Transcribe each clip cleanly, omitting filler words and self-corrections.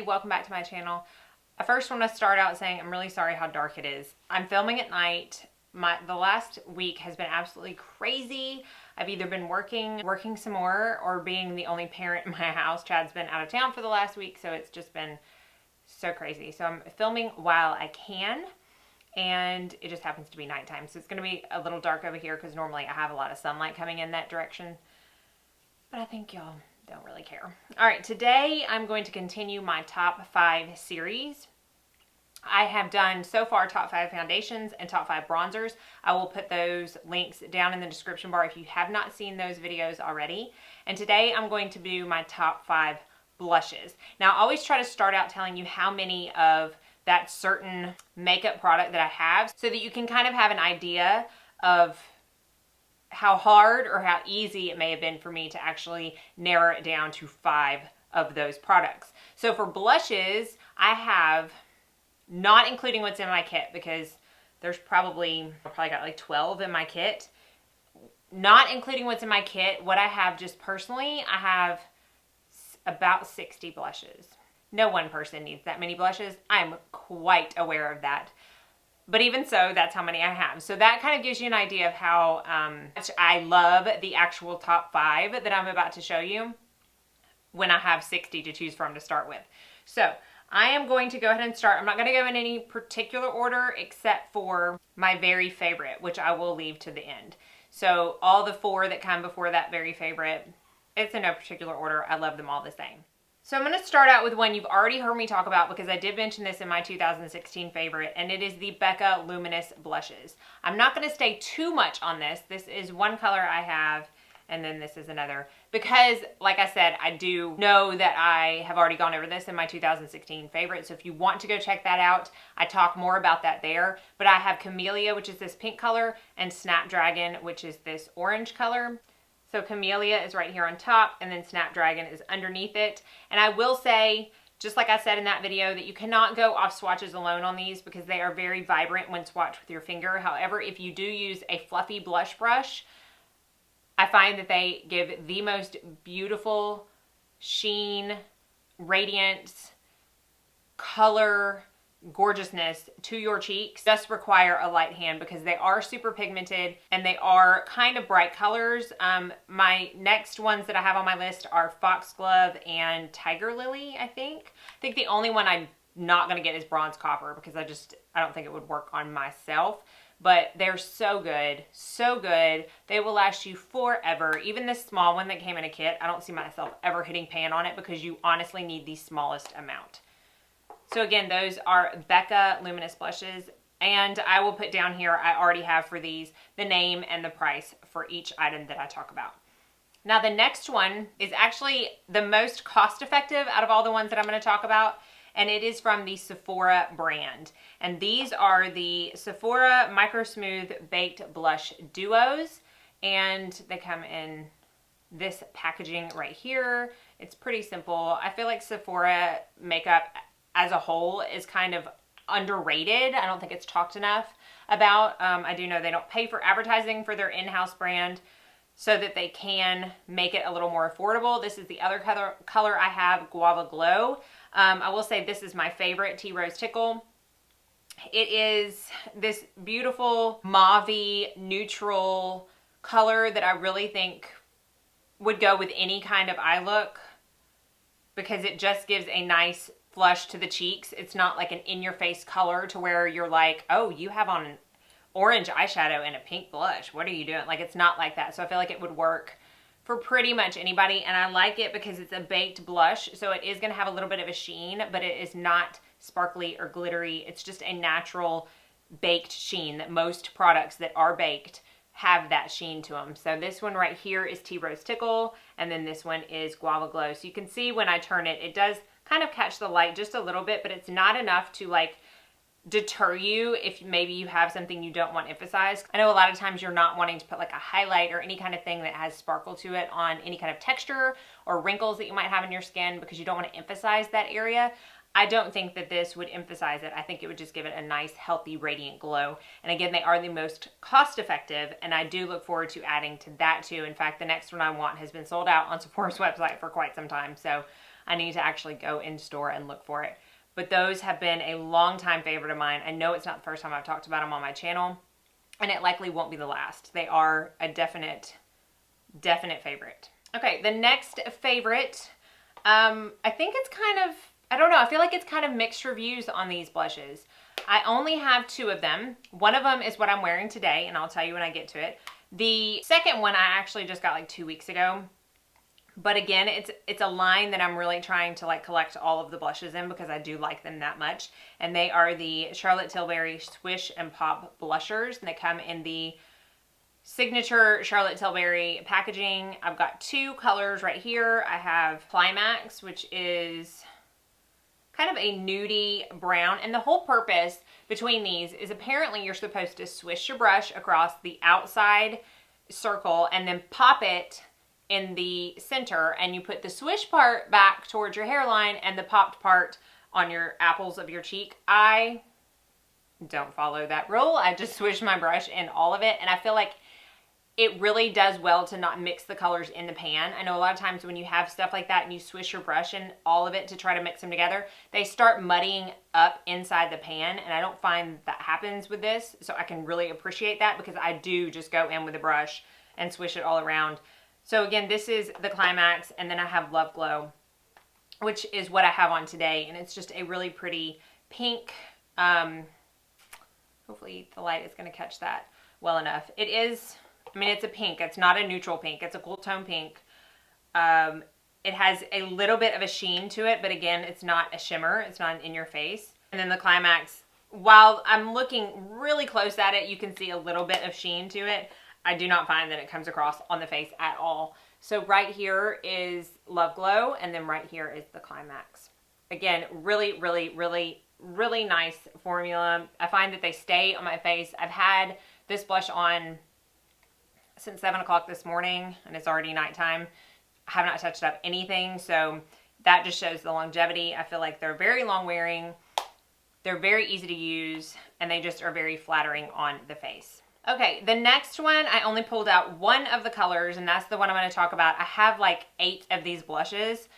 everybody, welcome back to my channel. I first want to start out saying I'm really sorry how dark it is. I'm filming at night. The last week has been absolutely crazy. I've either been working some more, or being the only parent in my house. Chad's been out of town for the last week, so it's just been so crazy. So I'm filming while I can, and it just happens to be nighttime. So it's going to be a little dark over here because normally I have a lot of sunlight coming in that direction. But I think y'all don't really care. All right, today I'm going to continue my top 5 series. I have done so far top 5 foundations and top 5 bronzers. I will put those links down in the description bar if you have not seen those videos already. And today I'm going to do my top 5 blushes. Now, I always try to start out telling you how many of that certain makeup product that I have, so that you can kind of have an idea of how hard or how easy it may have been for me to actually narrow it down to 5 of those products. So for blushes, I have, not including what's in my kit, because there's I probably got like 12 in my kit. Not including what's in my kit, what I have just personally, I have about 60 blushes. No one person needs that many blushes. I'm quite aware of that. But even so, that's how many I have. So that kind of gives you an idea of how much I love the actual top 5 that I'm about to show you, when I have 60 to choose from to start with. So I am going to go ahead and start. I'm not going to go in any particular order except for my very favorite, which I will leave to the end. So all the 4 that come before that very favorite, it's in no particular order. I love them all the same. So I'm going to start out with one you've already heard me talk about, because I did mention this in my 2016 favorite, and it is the Becca Luminous blushes. I'm not going to stay too much on this. This is one color I have, and then this is another, because like I said, I do know that I have already gone over this in my 2016 favorite. So if you want to go check that out, I talk more about that there. But I have Camellia, which is this pink color, and Snapdragon, which is this orange color. So Camellia is right here on top, and then Snapdragon is underneath it. And I will say, just like I said in that video, that you cannot go off swatches alone on these, because they are very vibrant when swatched with your finger. However, if you do use a fluffy blush brush, I find that they give the most beautiful sheen, radiance, color, gorgeousness to your cheeks. Just require a light hand, because they are super pigmented and they are kind of bright colors. My next ones that I have on my list are Foxglove and Tiger Lily, I think. I think the only one I'm not going to get is Bronze Copper, because I don't think it would work on myself. But they're so good, so good. They will last you forever. Even this small one that came in a kit, I don't see myself ever hitting pan on it, because you honestly need the smallest amount. So again, those are Becca Luminous blushes, and I will put down here, I already have for these, the name and the price for each item that I talk about. Now the next one is actually the most cost effective out of all the ones that I'm going to talk about, and it is from the Sephora brand. And these are the Sephora Micro Smooth Baked Blush Duos, and they come in this packaging right here. It's pretty simple. I feel like Sephora makeup as a whole is kind of underrated. I don't think it's talked enough about. I do know they don't pay for advertising for their in-house brand, so that they can make it a little more affordable. This is the other color I have, Guava Glow. I will say this is my favorite, Tea Rose Tickle. It is this beautiful mauve-y neutral color that I really think would go with any kind of eye look, because it just gives a nice flush to the cheeks. It's not like an in-your-face color to where you're like, oh, you have on an orange eyeshadow and a pink blush. What are you doing? Like, it's not like that. So I feel like it would work for pretty much anybody. And I like it because it's a baked blush. So it is going to have a little bit of a sheen, but it is not sparkly or glittery. It's just a natural baked sheen that most products that are baked have that sheen to them. So this one right here is Tea Rose Tickle, and then this one is Guava Glow. So you can see when I turn it, it does kind of catch the light just a little bit, but it's not enough to like deter you if maybe you have something you don't want emphasized. I know a lot of times you're not wanting to put like a highlight or any kind of thing that has sparkle to it on any kind of texture or wrinkles that you might have in your skin, because you don't want to emphasize that area. I don't think that this would emphasize it. I think it would just give it a nice, healthy, radiant glow. And again, they are the most cost effective, and I do look forward to adding to that too. In fact, the next one I want has been sold out on Sephora's website for quite some time. So I need to actually go in store and look for it. But those have been a long time favorite of mine. I know it's not the first time I've talked about them on my channel, and it likely won't be the last. They are a definite favorite. Okay, the next favorite, I think it's kind of, I don't know, I feel like it's kind of mixed reviews on these blushes. I only have 2 of them. One of them is what I'm wearing today, and I'll tell you when I get to it. The second one I actually just got like 2 weeks ago. But again, it's a line that I'm really trying to like collect all of the blushes in because I do like them that much. And they are the Charlotte Tilbury Swish and Pop blushers. And they come in the signature Charlotte Tilbury packaging. I've got 2 colors right here. I have Climax, which is kind of a nudie brown. And the whole purpose between these is apparently you're supposed to swish your brush across the outside circle and then pop it in the center, and you put the swish part back towards your hairline and the popped part on your apples of your cheek. I don't follow that rule. I just swish my brush in all of it, and I feel like it really does well to not mix the colors in the pan. I know a lot of times when you have stuff like that and you swish your brush in all of it to try to mix them together, they start muddying up inside the pan, and I don't find that happens with this, so I can really appreciate that because I do just go in with a brush and swish it all around. So again, this is the Climax, and then I have Love Glow, which is what I have on today, and it's just a really pretty pink. Hopefully the light is going to catch that well enough. It is, I mean, it's a pink. It's not a neutral pink. It's a cool tone pink. It has a little bit of a sheen to it, but again, it's not a shimmer. It's not an in-your-face. And then the Climax, while I'm looking really close at it, you can see a little bit of sheen to it. I do not find that it comes across on the face at all. So right here is Love Glow, and then right here is the Climax. Again, really nice formula. I find that they stay on my face. I've had this blush on since 7 o'clock this morning, and it's already nighttime. I have not touched up anything, so that just shows the longevity. I feel like they're very long wearing, they're very easy to use, and they just are very flattering on the face. Okay, the next one, I only pulled out 1 of the colors, and that's the one I'm going to talk about. I have like 8 of these blushes,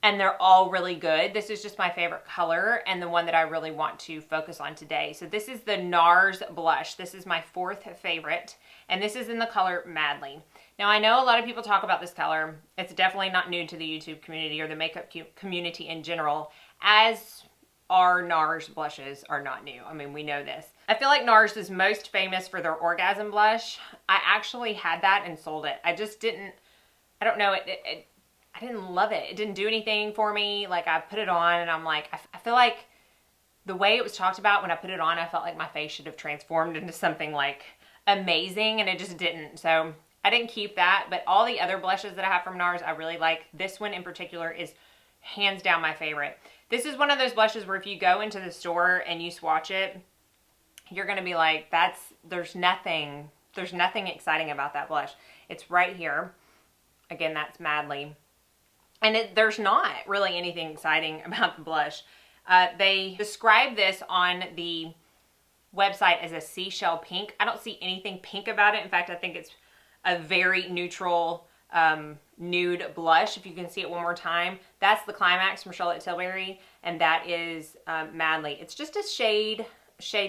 and they're all really good. This is just my favorite color and the one that I really want to focus on today. So this is the Nars blush. This is my 4th favorite, and this is in the color Madly. Now, I know a lot of people talk about this color. It's definitely not new to the YouTube community or the makeup community in general, as our Nars blushes are not new. I mean, we know this. I feel like Nars is most famous for their Orgasm blush. I actually had that and sold it. I just didn't, I don't know, I didn't love it. It didn't do anything for me. Like, I put it on and I'm like, I feel like the way it was talked about when I put it on, I felt like my face should have transformed into something like amazing, and it just didn't. So I didn't keep that, but all the other blushes that I have from Nars, I really like. This one in particular is hands down my favorite. This is one of those blushes where if you go into the store and you swatch it, you're going to be like, there's nothing exciting about that blush. It's right here. Again, that's Madly. And there's not really anything exciting about the blush. They describe this on the website as a seashell pink. I don't see anything pink about it. In fact, I think it's a very neutral nude blush. If you can see it one more time, that's the Climax from Charlotte Tilbury, and that is Madly. It's just a shade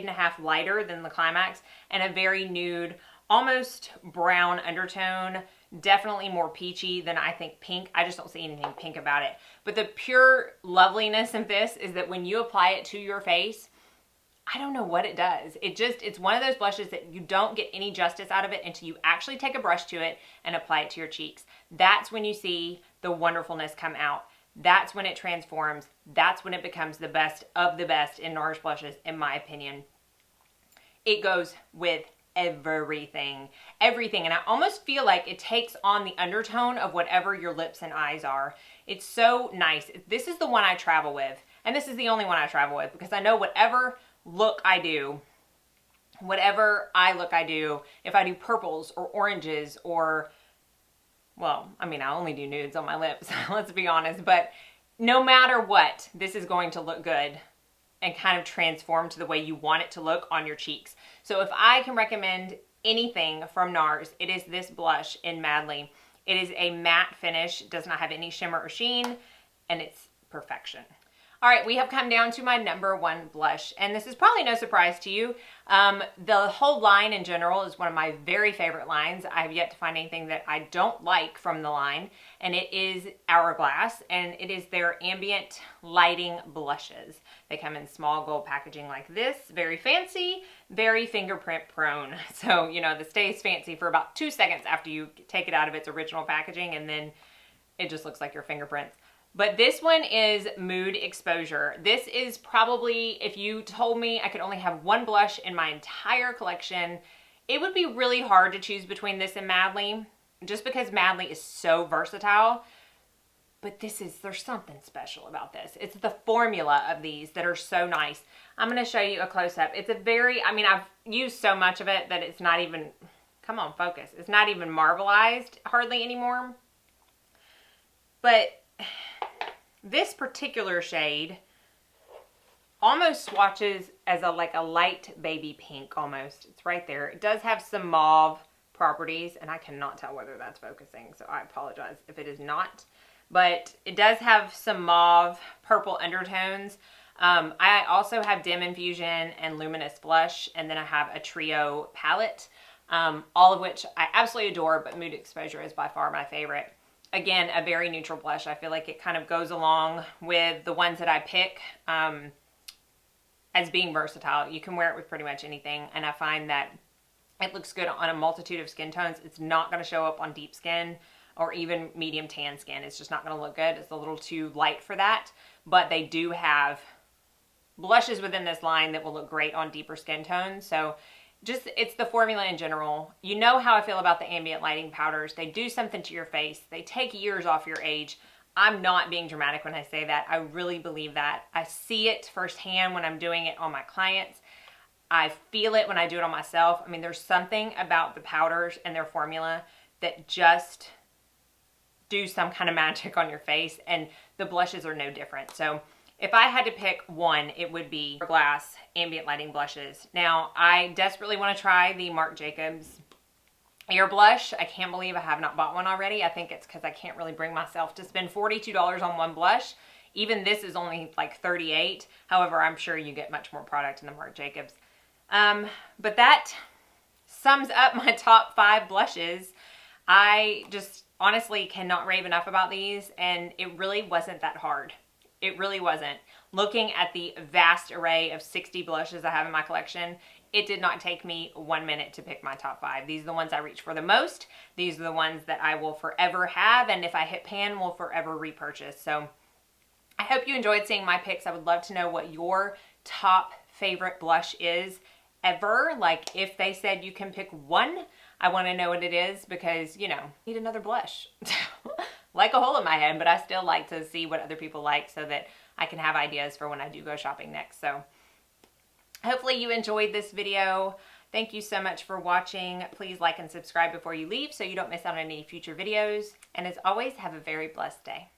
and a half lighter than the Climax, and a very nude, almost brown undertone. Definitely more peachy than I think pink. I just don't see anything pink about it. But the pure loveliness of this is that when you apply it to your face, I don't know what it does. It's one of those blushes that you don't get any justice out of it until you actually take a brush to it and apply it to your cheeks. That's when you see the wonderfulness come out. That's when it transforms. That's when it becomes the best of the best in Nars blushes, in my opinion. It goes with everything. And I almost feel like it takes on the undertone of whatever your lips and eyes are. It's so nice. This is the one I travel with, and this is the only one I travel with, because I know whatever look I do, if I do purples or oranges or, well, I mean, I only do nudes on my lips, let's be honest, but no matter what, this is going to look good and kind of transform to the way you want it to look on your cheeks. So if I can recommend anything from Nars, it is this blush in Madly. It is a matte finish, does not have any shimmer or sheen. and it's perfection. All right, we have come down to my number one blush, and this is probably no surprise to you. The whole line in general is one of my very favorite lines. I have yet to find anything that I don't like from the line, and it is Hourglass, and it is their Ambient Lighting Blushes. They come in small gold packaging like this, very fancy, very fingerprint prone. So, you know, this stays fancy for about 2 seconds after you take it out of its original packaging, and then it just looks like your fingerprints. But this one is Mood Exposure. This is probably, if you told me I could only have one blush in my entire collection, it would be really hard to choose between this and Madly, just because Madly is so versatile. But there's something special about this. It's the formula of these that are so nice. I'm going to show you a close-up. It's a very, I mean, I've used so much of it that it's not even, come on, focus. It's not even marbleized hardly anymore. But this particular shade almost swatches as a light baby pink almost. It's right there. It does have some mauve properties, and I cannot tell whether that's focusing, so I apologize if it is not. But it does have some mauve purple undertones. I also have Dim Infusion and Luminous Blush, and then I have a Trio palette, all of which I absolutely adore, but Mood Exposure is by far my favorite. Again, a very neutral blush. I feel like it kind of goes along with the ones that I pick as being versatile. You can wear it with pretty much anything, and I find that it looks good on a multitude of skin tones. It's not going to show up on deep skin or even medium tan skin. It's just not going to look good. It's a little too light for that, but they do have blushes within this line that will look great on deeper skin tones. So just, it's the formula in general. You know how I feel about the ambient lighting powders. They do something to your face. They take years off your age. I'm not being dramatic when I say that. I really believe that. I see it firsthand when I'm doing it on my clients. I feel it when I do it on myself. I mean, there's something about the powders and their formula that just do some kind of magic on your face, and the blushes are no different. So if I had to pick one, it would be Hourglass Ambient Lighting Blushes. Now, I desperately want to try the Marc Jacobs Air Blush. I can't believe I have not bought one already. I think it's because I can't really bring myself to spend $42 on one blush. Even this is only like $38. However, I'm sure you get much more product in the Marc Jacobs. But that sums up my top 5 blushes. I just honestly cannot rave enough about these, and it really wasn't that hard. It really wasn't. Looking at the vast array of 60 blushes I have in my collection, it did not take me 1 minute to pick my top 5. These are the ones I reach for the most. These are the ones that I will forever have, and if I hit pan, will forever repurchase. So I hope you enjoyed seeing my picks. I would love to know what your top favorite blush is ever. Like, if they said you can pick one, I want to know what it is, because, you know, I need another blush. Like a hole in my head, but I still like to see what other people like so that I can have ideas for when I do go shopping next. So hopefully you enjoyed this video. Thank you so much for watching. Please like and subscribe before you leave so you don't miss out on any future videos. And as always, have a very blessed day.